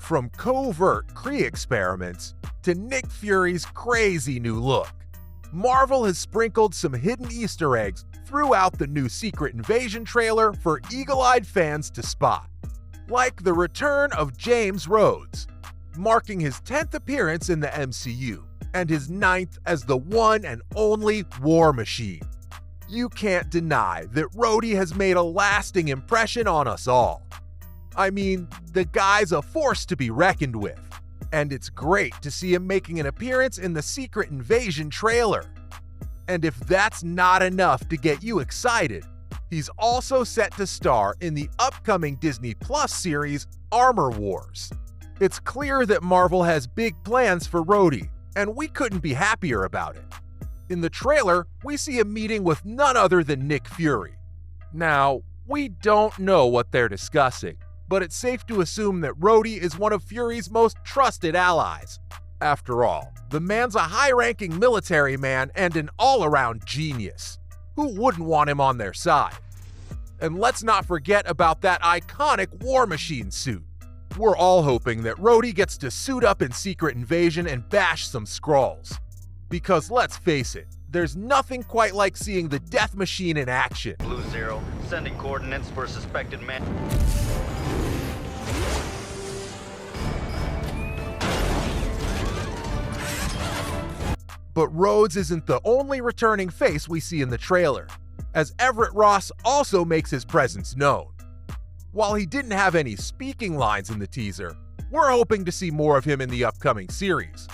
From covert Kree experiments to Nick Fury's crazy new look, Marvel has sprinkled some hidden Easter eggs throughout the new Secret Invasion trailer for eagle-eyed fans to spot. Like the return of James Rhodes, marking his 10th appearance in the MCU and his 9th as the one and only War Machine. You can't deny that Rhodey has made a lasting impression on us all. I mean, the guy's a force to be reckoned with, and it's great to see him making an appearance in the Secret Invasion trailer. And if that's not enough to get you excited, he's also set to star in the upcoming Disney Plus series Armor Wars. It's clear that Marvel has big plans for Rhodey, and we couldn't be happier about it. In the trailer, we see a meeting with none other than Nick Fury. Now, we don't know what they're discussing, but it's safe to assume that Rhodey is one of Fury's most trusted allies. After all, the man's a high-ranking military man and an all-around genius. Who wouldn't want him on their side? And let's not forget about that iconic War Machine suit. We're all hoping that Rhodey gets to suit up in Secret Invasion and bash some Skrulls. Because let's face it, there's nothing quite like seeing the Death Machine in action. Blue Zero, sending coordinates for a suspected man. But Rhodes isn't the only returning face we see in the trailer, as Everett Ross also makes his presence known. While he didn't have any speaking lines in the teaser, we're hoping to see more of him in the upcoming series.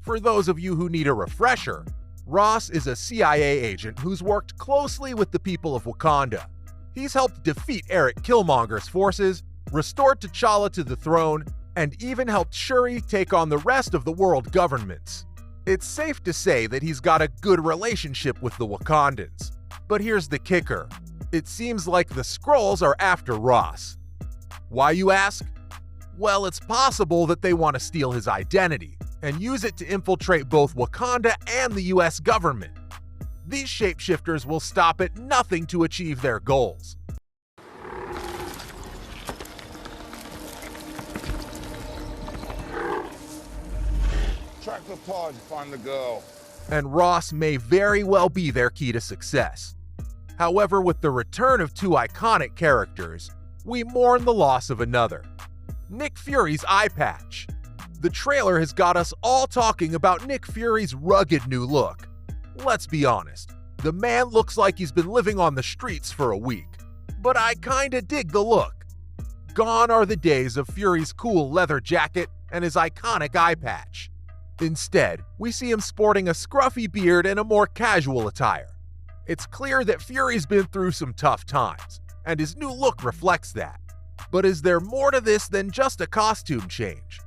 For those of you who need a refresher, Ross is a CIA agent who's worked closely with the people of Wakanda. He's helped defeat Eric Killmonger's forces, restored T'Challa to the throne, and even helped Shuri take on the rest of the world governments. It's safe to say that he's got a good relationship with the Wakandans. But here's the kicker. It seems like the Skrulls are after Ross. Why, you ask? Well, it's possible that they want to steal his identity and use it to infiltrate both Wakanda and the US government. These shapeshifters will stop at nothing to achieve their goals. Track the pod, find the girl. And Ross may very well be their key to success. However, with the return of two iconic characters, we mourn the loss of another. Nick Fury's eye patch. The trailer has got us all talking about Nick Fury's rugged new look. Let's be honest, the man looks like he's been living on the streets for a week. But I kinda dig the look. Gone are the days of Fury's cool leather jacket and his iconic eye patch. Instead, we see him sporting a scruffy beard and a more casual attire. It's clear that Fury's been through some tough times, and his new look reflects that. But is there more to this than just a costume change?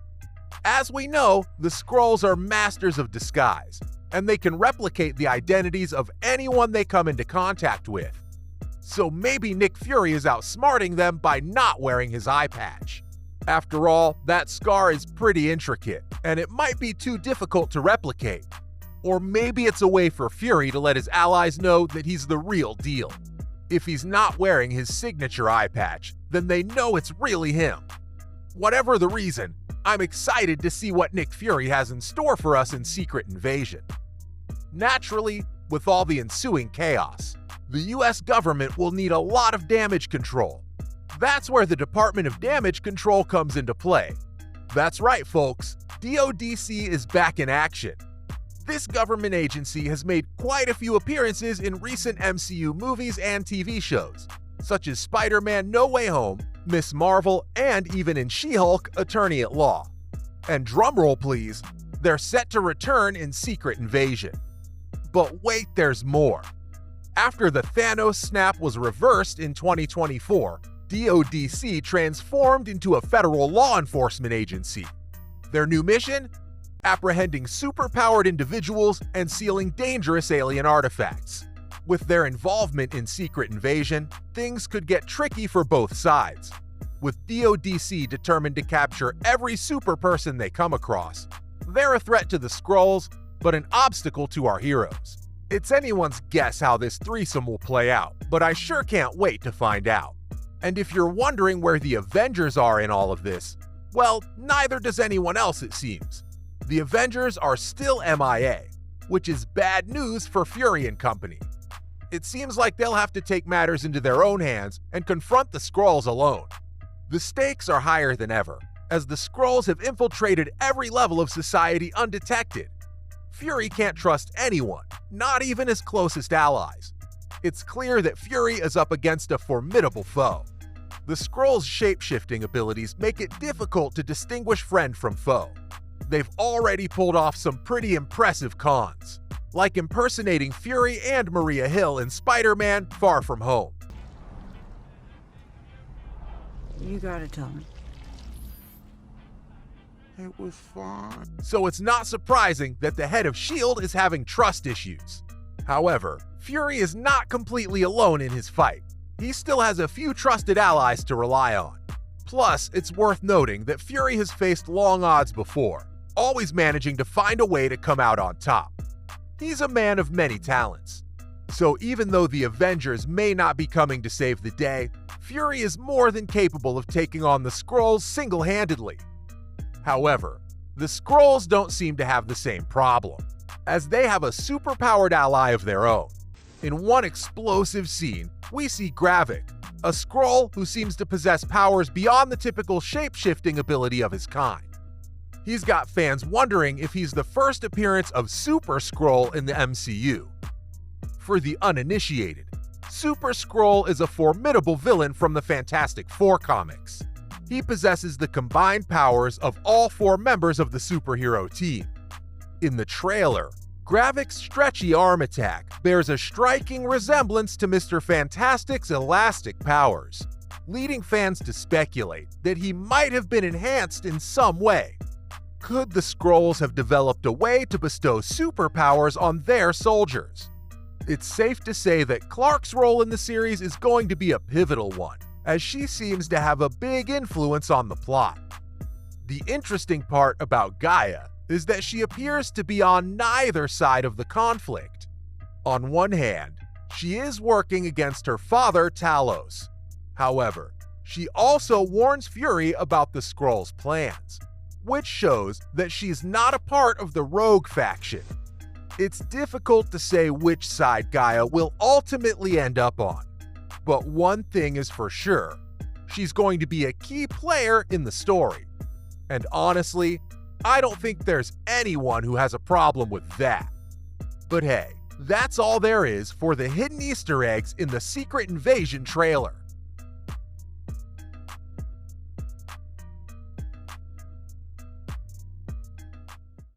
As we know, the Skrulls are masters of disguise, and they can replicate the identities of anyone they come into contact with. So maybe Nick Fury is outsmarting them by not wearing his eye patch. After all, that scar is pretty intricate, and it might be too difficult to replicate. Or maybe it's a way for Fury to let his allies know that he's the real deal. If he's not wearing his signature eye patch, then they know it's really him. Whatever the reason, I'm excited to see what Nick Fury has in store for us in Secret Invasion. Naturally, with all the ensuing chaos, the US government will need a lot of damage control. That's where the Department of Damage Control comes into play. That's right, folks, DODC is back in action. This government agency has made quite a few appearances in recent MCU movies and TV shows, such as Spider-Man No Way Home, Ms. Marvel, and even in She-Hulk, Attorney at Law. And drumroll please, they're set to return in Secret Invasion. But wait, there's more. After the Thanos snap was reversed in 2024, DODC transformed into a federal law enforcement agency. Their new mission? Apprehending superpowered individuals and sealing dangerous alien artifacts. With their involvement in Secret Invasion, things could get tricky for both sides. With DODC determined to capture every super person they come across, they're a threat to the Skrulls, but an obstacle to our heroes. It's anyone's guess how this threesome will play out, but I sure can't wait to find out. And if you're wondering where the Avengers are in all of this, Well, neither does anyone else, it seems. The Avengers are still MIA, which is bad news for Fury and company. It seems like they'll have to take matters into their own hands and confront the Skrulls alone. The stakes are higher than ever, as the Skrulls have infiltrated every level of society undetected. Fury can't trust anyone, not even his closest allies. It's clear that Fury is up against a formidable foe. The Skrulls' shape-shifting abilities make it difficult to distinguish friend from foe. They've already pulled off some pretty impressive cons, like impersonating Fury and Maria Hill in Spider-Man: Far From Home. You gotta tell me. It was fun. So it's not surprising that the head of S.H.I.E.L.D. is having trust issues. However, Fury is not completely alone in his fight. He still has a few trusted allies to rely on. Plus, it's worth noting that Fury has faced long odds before, always managing to find a way to come out on top. He's a man of many talents. So even though the Avengers may not be coming to save the day, Fury is more than capable of taking on the Skrulls single-handedly. However, the Skrulls don't seem to have the same problem, as they have a super-powered ally of their own. In one explosive scene, we see Gravik, a Skrull who seems to possess powers beyond the typical shape-shifting ability of his kind. He's got fans wondering if he's the first appearance of Super Skrull in the MCU. For the uninitiated, Super Skrull is a formidable villain from the Fantastic Four comics. He possesses the combined powers of all four members of the superhero team. In the trailer, Gravik's stretchy arm attack bears a striking resemblance to Mr. Fantastic's elastic powers, leading fans to speculate that he might have been enhanced in some way. Could the Skrulls have developed a way to bestow superpowers on their soldiers? It's safe to say that Clark's role in the series is going to be a pivotal one, as she seems to have a big influence on the plot. The interesting part about Gaia is that she appears to be on neither side of the conflict. On one hand, she is working against her father, Talos. However, she also warns Fury about the Skrulls' plans, which shows that she's not a part of the Rogue faction. It's difficult to say which side Gaia will ultimately end up on, but one thing is for sure, she's going to be a key player in the story. And honestly, I don't think there's anyone who has a problem with that. But hey, that's all there is for the hidden Easter eggs in the Secret Invasion trailer.